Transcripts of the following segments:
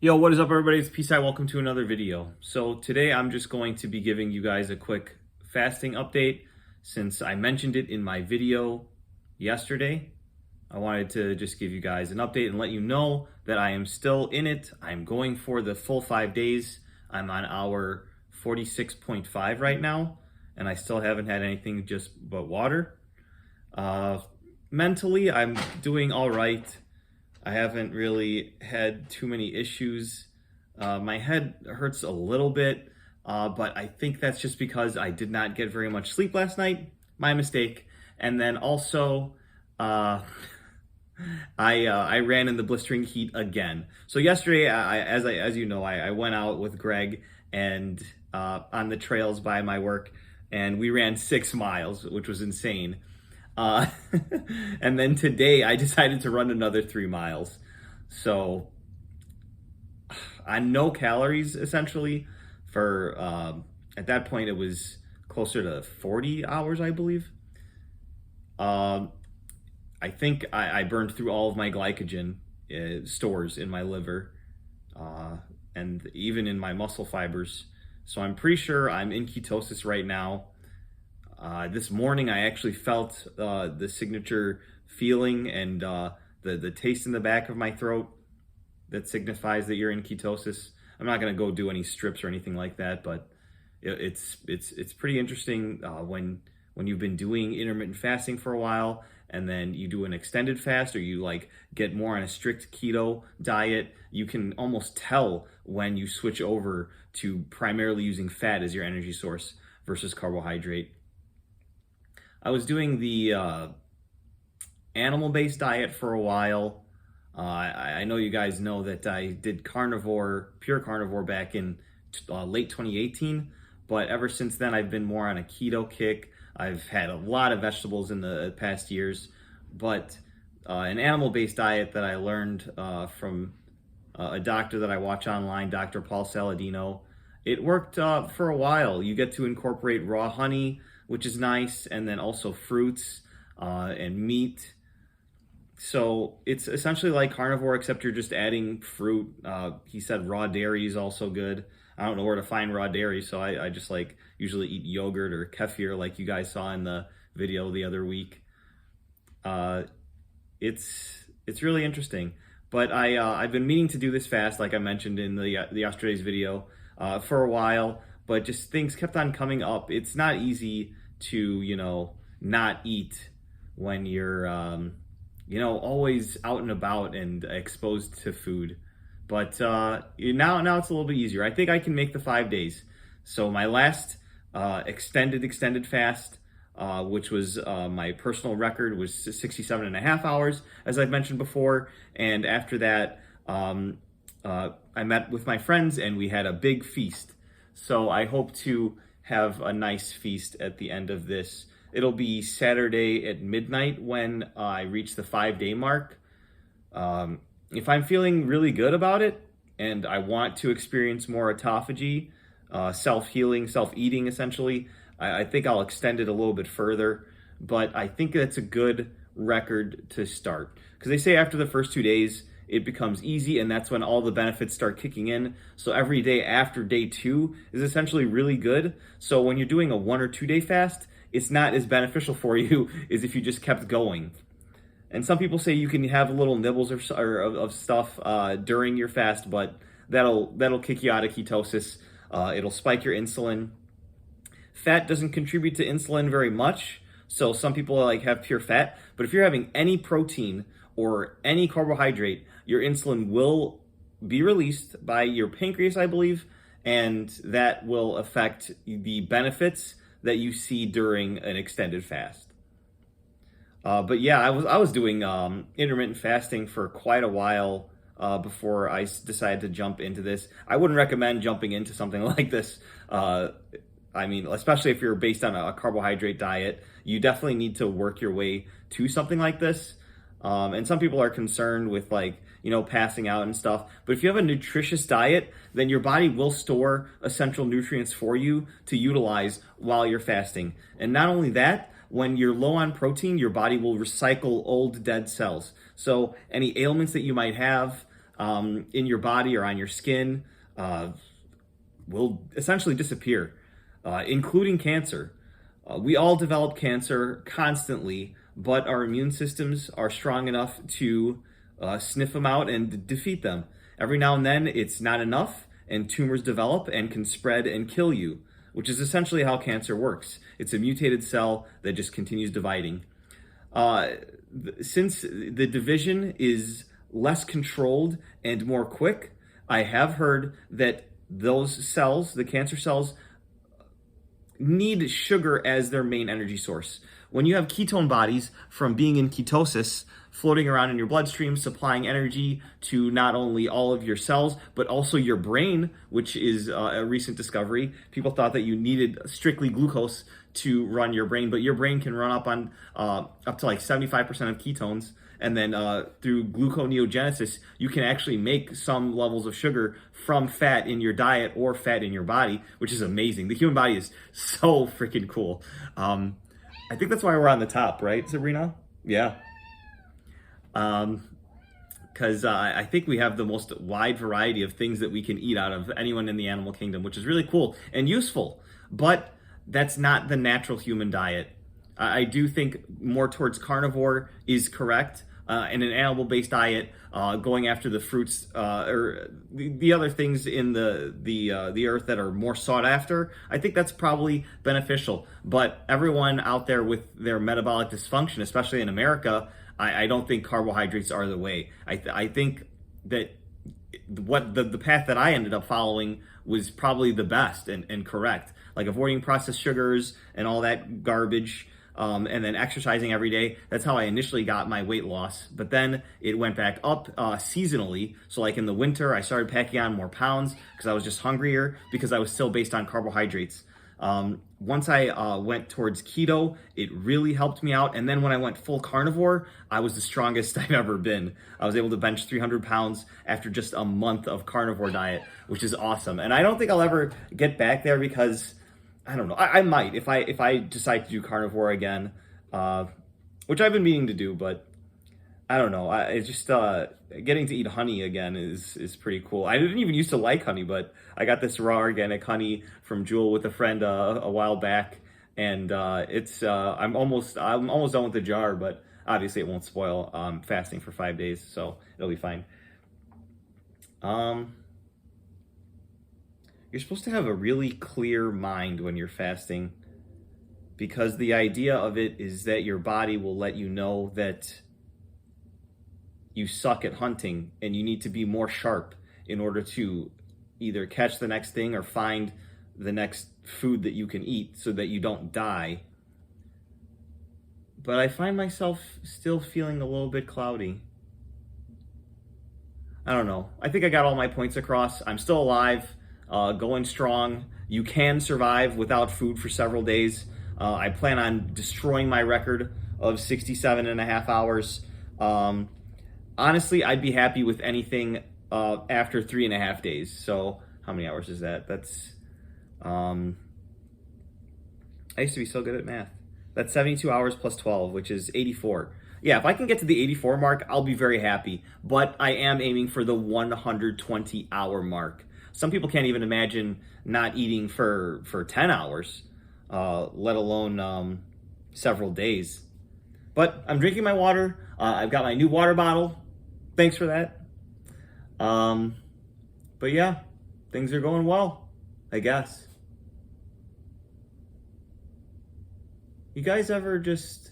Yo, what is up, everybody? It's Peace. Welcome to another video. So today I'm just going to be giving you guys a quick fasting update since I mentioned it in my video yesterday. I wanted to just give you guys an update and let you know that I am still in it. I'm going for the full 5 days. I'm on hour 46.5 right now, and I still haven't had anything just but water. Mentally, I'm doing all right. I haven't really had too many issues. My head hurts a little bit, but I think that's just because I did not get very much sleep last night. My mistake. And then also, I ran in the blistering heat again. So yesterday, as you know, I went out with Greg and on the trails by my work, and we ran 6 miles, which was insane. Uh, and then today I decided to run another 3 miles. So on no calories essentially for at that point it was closer to 40 hours, I believe. Um, I think I burned through all of my glycogen stores in my liver uh, and even in my muscle fibers. So I'm pretty sure I'm in ketosis right now. This morning, I actually felt the signature feeling and the taste in the back of my throat that signifies that you're in ketosis. I'm not gonna go do any strips or anything like that, but it's pretty interesting when you've been doing intermittent fasting for a while, and then you do an extended fast, or you like get more on a strict keto diet. You can almost tell when you switch over to primarily using fat as your energy source versus carbohydrate. I was doing the animal-based diet for a while. I know you guys know that I did carnivore, pure carnivore back in late 2018, but ever since then I've been more on a keto kick. I've had a lot of vegetables in the past years, but an animal-based diet that I learned from a doctor that I watch online, Dr. Paul Saladino. It worked for a while. You get to incorporate raw honey, which is nice, and then also fruits and meat. So it's essentially like carnivore, except you're just adding fruit. He said raw dairy is also good. I don't know where to find raw dairy, so I just like usually eat yogurt or kefir, like you guys saw in the video the other week. Uh, it's really interesting. But I've been meaning to do this fast, like I mentioned in the yesterday's video, for a while. But just things kept on coming up. It's not easy to not eat when you're always out and about and exposed to food. But now it's a little bit easier. I think I can make the 5 days. So my last extended fast, which was my personal record, was 67 and a half hours, as I've mentioned before. And after that, I met with my friends and we had a big feast. So I hope to have a nice feast at the end of this. It'll be Saturday at midnight when I reach the 5 day mark. If I'm feeling really good about it and I want to experience more autophagy, self-healing, self-eating essentially, I think I'll extend it a little bit further. But I think that's a good record to start. Because they say after the first 2 days, it becomes easy, and that's when all the benefits start kicking in. So every day after day 2 is essentially really good. So when you're doing a 1 or 2 day fast, it's not as beneficial for you as if you just kept going. And some people say you can have little nibbles of stuff during your fast, but that'll kick you out of ketosis. It'll spike your insulin. Fat doesn't contribute to insulin very much, so some people like have pure fat. But if you're having any protein or any carbohydrate, your insulin will be released by your pancreas, I believe, and that will affect the benefits that you see during an extended fast. But yeah, I was doing intermittent fasting for quite a while before I decided to jump into this. I wouldn't recommend jumping into something like this. I mean, especially if you're based on a carbohydrate diet, you definitely need to work your way to something like this. And some people are concerned with passing out and stuff. But if you have a nutritious diet, then your body will store essential nutrients for you to utilize while you're fasting. And not only that, when you're low on protein, your body will recycle old dead cells. So any ailments that you might have, in your body or on your skin will essentially disappear, including cancer. We all develop cancer constantly, but our immune systems are strong enough to sniff them out and defeat them. Every now and then, it's not enough, and tumors develop and can spread and kill you, which is essentially how cancer works. It's a mutated cell that just continues dividing. Since the division is less controlled and more quick, I have heard that those cells, the cancer cells, need sugar as their main energy source. When you have ketone bodies from being in ketosis, floating around in your bloodstream, supplying energy to not only all of your cells, but also your brain, which is a recent discovery. People thought that you needed strictly glucose to run your brain, but your brain can run up to like 75% of ketones. And then through gluconeogenesis, you can actually make some levels of sugar from fat in your diet or fat in your body, which is amazing. The human body is so freaking cool. I think that's why we're on the top, right, Sabrina? Yeah. Because I think we have the most wide variety of things that we can eat out of anyone in the animal kingdom, which is really cool and useful. But that's not the natural human diet. I do think more towards carnivore is correct. In an animal-based diet, going after the fruits or the other things in the earth that are more sought after, I think that's probably beneficial. But everyone out there with their metabolic dysfunction, especially in America, I don't think carbohydrates are the way. I think that what the path that I ended up following was probably the best and correct, like avoiding processed sugars and all that garbage. And then exercising every day. That's how I initially got my weight loss. But then it went back up seasonally. So like in the winter, I started packing on more pounds because I was just hungrier because I was still based on carbohydrates. Once I went towards keto, it really helped me out. And then when I went full carnivore, I was the strongest I've ever been. I was able to bench 300 pounds after just a month of carnivore diet, which is awesome. And I don't think I'll ever get back there because I don't know. I might if I decide to do carnivore again, which I've been meaning to do, but I don't know. It's just getting to eat honey again is pretty cool. I didn't even used to like honey, but I got this raw organic honey from Jewel with a friend a while back, and it's I'm almost done with the jar, but obviously it won't spoil. I'm fasting for 5 days, so it'll be fine. You're supposed to have a really clear mind when you're fasting, because the idea of it is that your body will let you know that you suck at hunting and you need to be more sharp in order to either catch the next thing or find the next food that you can eat so that you don't die. But I find myself still feeling a little bit cloudy. I don't know. I think I got all my points across. I'm still alive. Going strong. You can survive without food for several days. I plan on destroying my record of 67 and a half hours. Honestly, I'd be happy with anything after 3.5 days. So how many hours is that? That's, I used to be so good at math. That's 72 hours plus 12, which is 84. Yeah, if I can get to the 84 mark, I'll be very happy. But I am aiming for the 120-hour mark. Some people can't even imagine not eating for 10 hours, let alone several days. But I'm drinking my water. I've got my new water bottle. Thanks for that. But yeah, things are going well, I guess. You guys ever just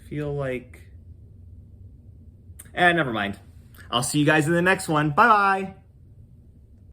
feel like... never mind. I'll see you guys in the next one. Bye-bye.